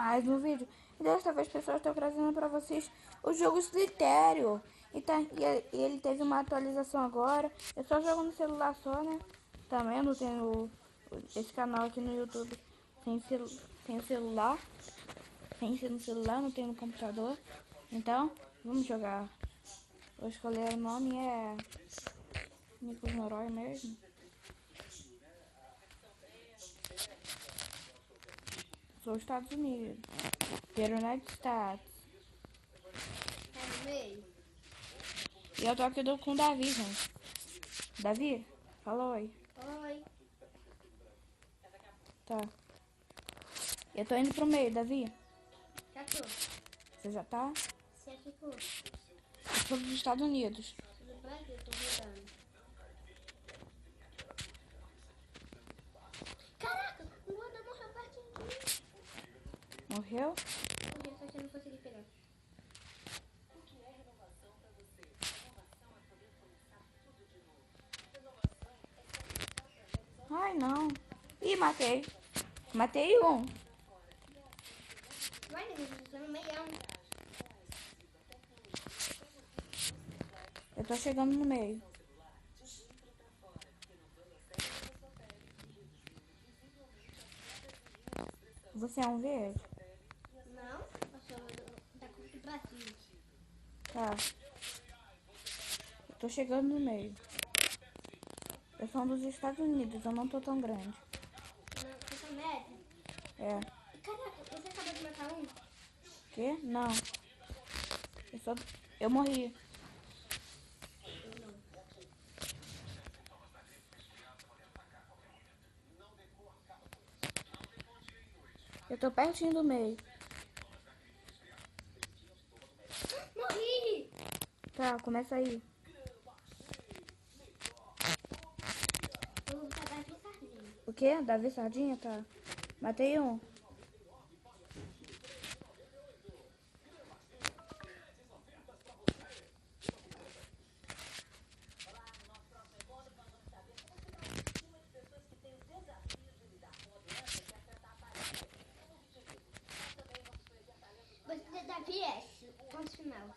mais um vídeo. E desta vez, pessoal, estou trazendo para vocês o jogo Solitário. E ele teve uma atualização agora. Eu só jogo no celular só, né? Também não tenho esse canal aqui no YouTube sem celular. Sem ser no celular, não tenho no computador. Então, vamos jogar. Vou escolher o nome, é Nicolas Norói mesmo. Sou os Estados Unidos. The United States. Tá no meio? E eu tô aqui com o Davi, gente. Davi, fala oi. Oi. Tá. Eu tô indo pro meio, Davi. Já tô. Você já tá? Você ficou? Eu sou dos Estados Unidos. Tudo bem? Eu tô rodando. Caraca, o Wanda morreu pertinho de mim. Morreu? Morreu, só que eu não consegui pegar. Ai, não. Ih, matei. Matei um. Vai, Denise, eu tô no meião. Eu tô chegando no meio. Você é um verde? Não, eu sou da cor do Brasil. Tá. Eu tô chegando no meio. Eu sou dos Estados Unidos, eu não tô tão grande. Não, você tá médio? É. Caraca, você acabou de matar um? Quê? Não. Eu morri. Eu não. Eu tô pertinho do meio. Morri! Tá, começa aí. Eu vou pegar de sardinha. O quê? Davi Sardinha? Tá. Matei um. Você dá PS, ponto final.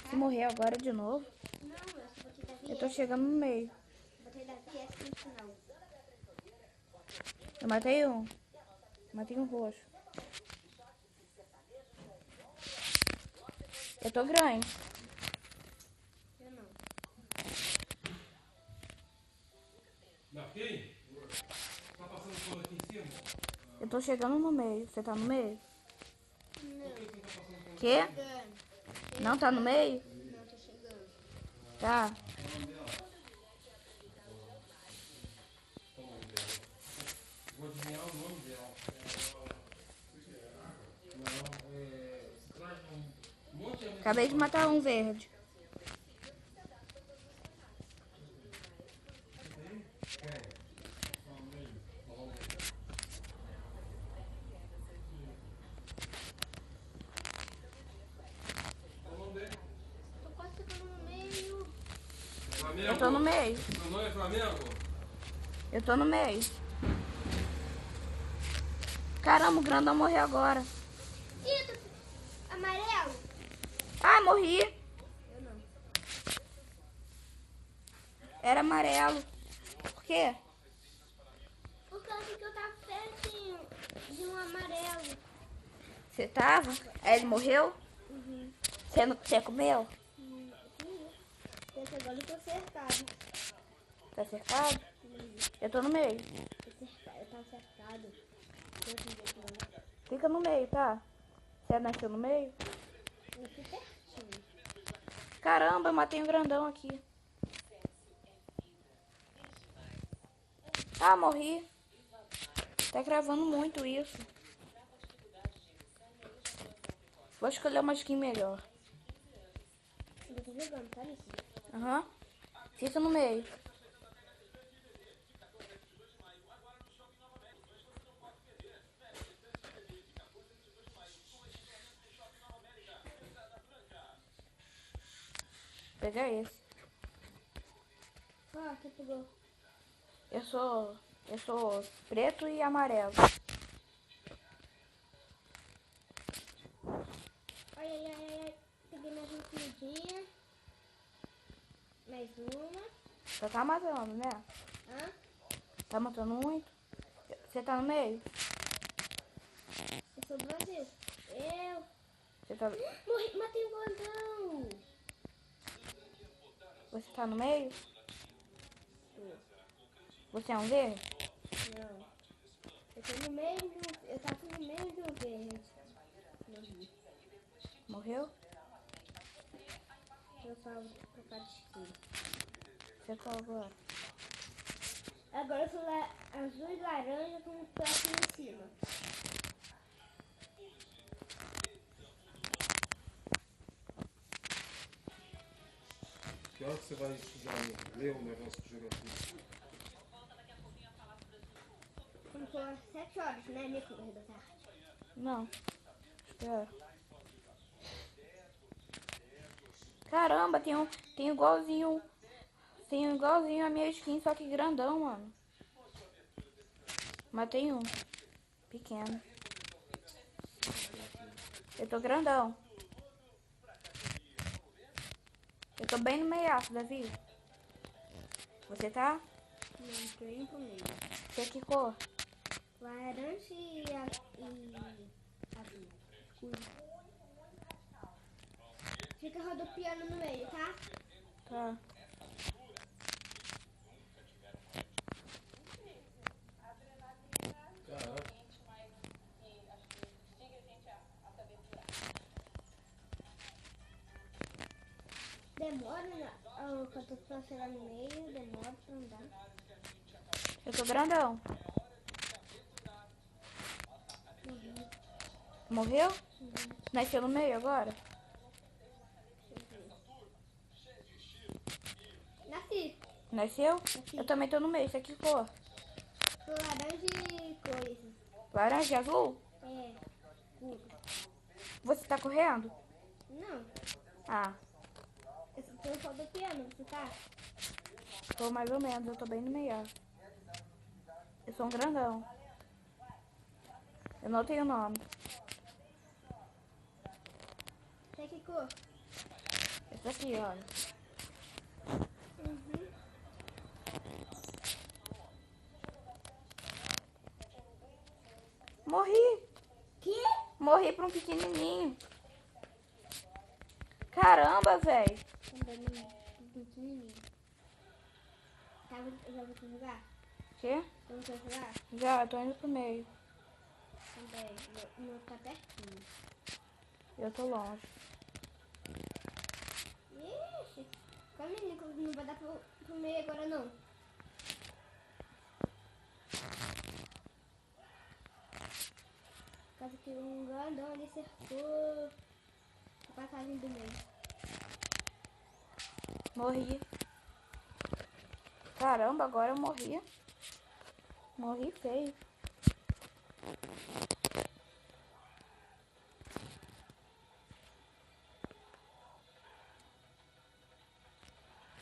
Se morrer agora de novo, Não, eu só vou te dar eu tô PS. chegando no meio. Vou te dar PS, ponto final. Eu matei um. Matei um roxo. Eu tô grande. Eu não. Marquei? Tá passando pano aqui em cima? Eu tô chegando no meio. Você tá no meio? Não. Quê? Chegando. Não tá no meio? Não, tô chegando. Tá. Vou adivinhar o nome dela. Não, traz um monte de Acabei de matar um verde. Tô quase ficando no meio. Flamengo? Eu tô no meio. Seu nome é Flamengo? Eu tô no meio. Caramba, o grandão morreu agora. Ih, amarelo. Ah, morri. Eu não. Era amarelo. Por quê? Por causa que eu tava pertinho de um amarelo. Você tava? Aí ele morreu? Você comeu? Porque agora eu tô cercado. Tá cercado? Eu tô no meio. Eu tava cercado. Fica no meio, tá? Você nasceu no meio? Eu fui pertinho. Caramba, eu matei um grandão aqui. Ah, morri. Tá gravando muito isso. Vou escolher uma skin melhor. Eu tô jogando, tá nisso? Aham. Fica no meio. Pegar esse. Ah, você pegou. Eu sou preto e amarelo. Ai, ai, ai, ai. Peguei mais uma comidinha. Mais uma. Só tá matando, né? Hã? Tá matando muito. Você tá no meio? Eu sou do Brasil. Eu. Você tá, Morri, matei um gordão. você tá no meio? Tô. Você é um verde? Não. Eu tô no meio de um... Eu tava no meio de um verde. Morri. Morreu? Eu salvo por causa de esquerda. Você qual agora? Agora eu sou azul e laranja com um prato em cima. Que hora que você vai estudar, ler o negócio que chegou aqui? Quando for às 7 horas, né, Nicolas, da tarde? Não. Espera. Caramba, tem igualzinho. Tem igualzinho a minha skin, só que grandão, mano. Mas tem um. Pequeno. Eu tô grandão. Eu tô bem no meiaço, Davi. Você tá? Não, tô indo pro meio. Você é que cor? Laranja e azul. Escuro. Fica rodopiando no meio, tá? Tá. Caraca. Demora, né? Quando eu tô chegar no meio, demora pra andar. Eu tô grandão. Morri. Morreu? Nasceu no meio agora? Nasci. Nasceu? Eu também tô no meio. Você é que cor? Tô laranja e coisa. Laranja e azul? É, escuro. Você tá correndo? Não, Ah, eu tô rodopiando, você tá? tô mais ou menos. Eu tô bem no meio. Eu sou um grandão. Eu não tenho nome. Você que cor? Esse aqui, olha. Uhum. Morri! Que? Morri pra um pequenininho. Caramba, velho. Também não pequenininho. Tá, já vou te jogar? Quê? Já vou te jogar? Já, eu tô indo pro meio. Também, meu tá pertinho. Eu tô longe. Ixi, calma aí, Nicolas, não vai dar pro meio agora não. Por causa que um grandão ali cercou a passagem do meio. Morri. Caramba, agora eu morri. Morri feio.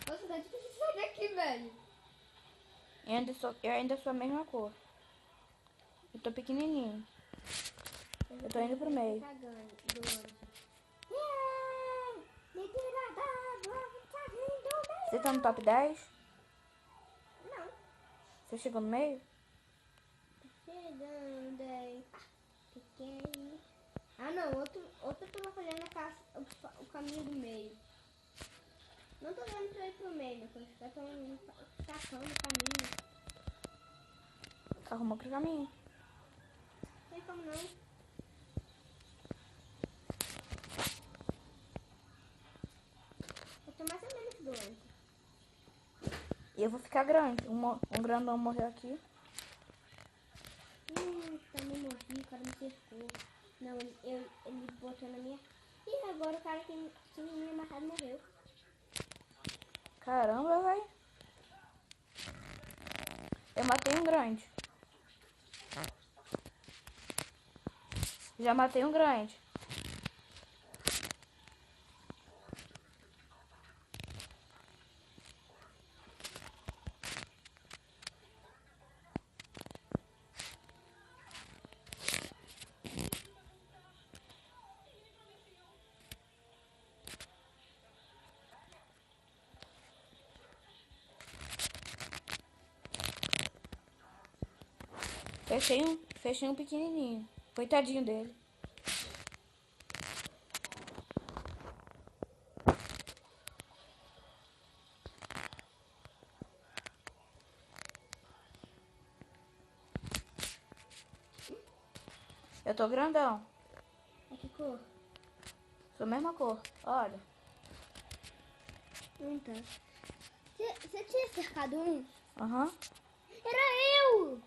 Nossa, dá difícil sair daqui, velho. Eu ainda sou a mesma cor. Eu tô pequenininho. Eu tô indo pro meio. Cagando do ônibus. Me tira d'água, tá vindo bem. Você tá no top 10? Não, Você chegou no meio? chegando aí. Que é isso? Ah, não, outro tava fazendo o caminho do meio. Não tô dando pra ir pro meio, mas já estão tacando o caminho. Arruma outro caminho. Não tem como não. Eu tô mais ou menos doente. E eu vou ficar grande. Um grandão morreu aqui. Também morri, o cara me cercou. Não, ele botou na minha... Ih, agora o cara que tinha me amarrado morreu. Caramba, velho. Eu matei um grande. Já matei um grande. Fechei um pequenininho. Coitadinho dele. Eu tô grandão. É que cor? Sou a mesma cor. Olha. Então. Você tinha cercado um? Aham. Era eu!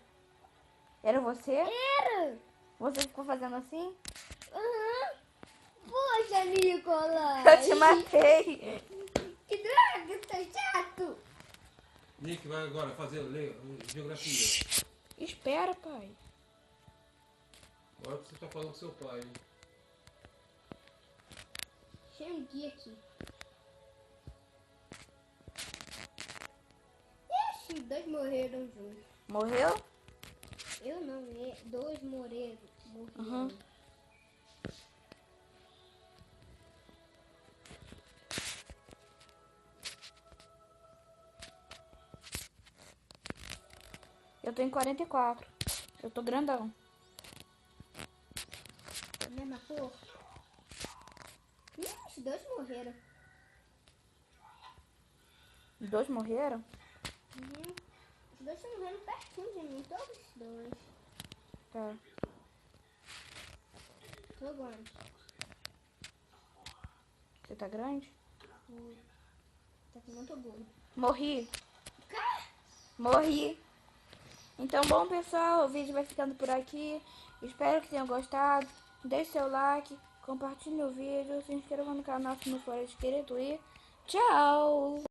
Era você? Era! Você ficou fazendo assim? Aham! Poxa, Nicolas! Eu te matei. Que droga, tá chato! Nick vai agora fazer geografia. Espera, pai. Agora você tá falando com seu pai, hein? Deixa eu guia aqui. Ixi, 2 morreram juntos. Morreu? Eu não, 2 morreram. Aham. Eu tô em 44. Eu tô grandão. Mesma cor? Ixi, 2 morreram. 2 morreram? Uhum. Os 2 estão morrendo pertinho de mim, todos os 2. Tá. Tô grande. Você tá grande? Tá com muito gordo. Morri. Morri. Então, bom, pessoal, o vídeo vai ficando por aqui. Espero que tenham gostado. Deixe seu like, compartilhe o vídeo, se inscreva no canal se não for inscrito e tchau!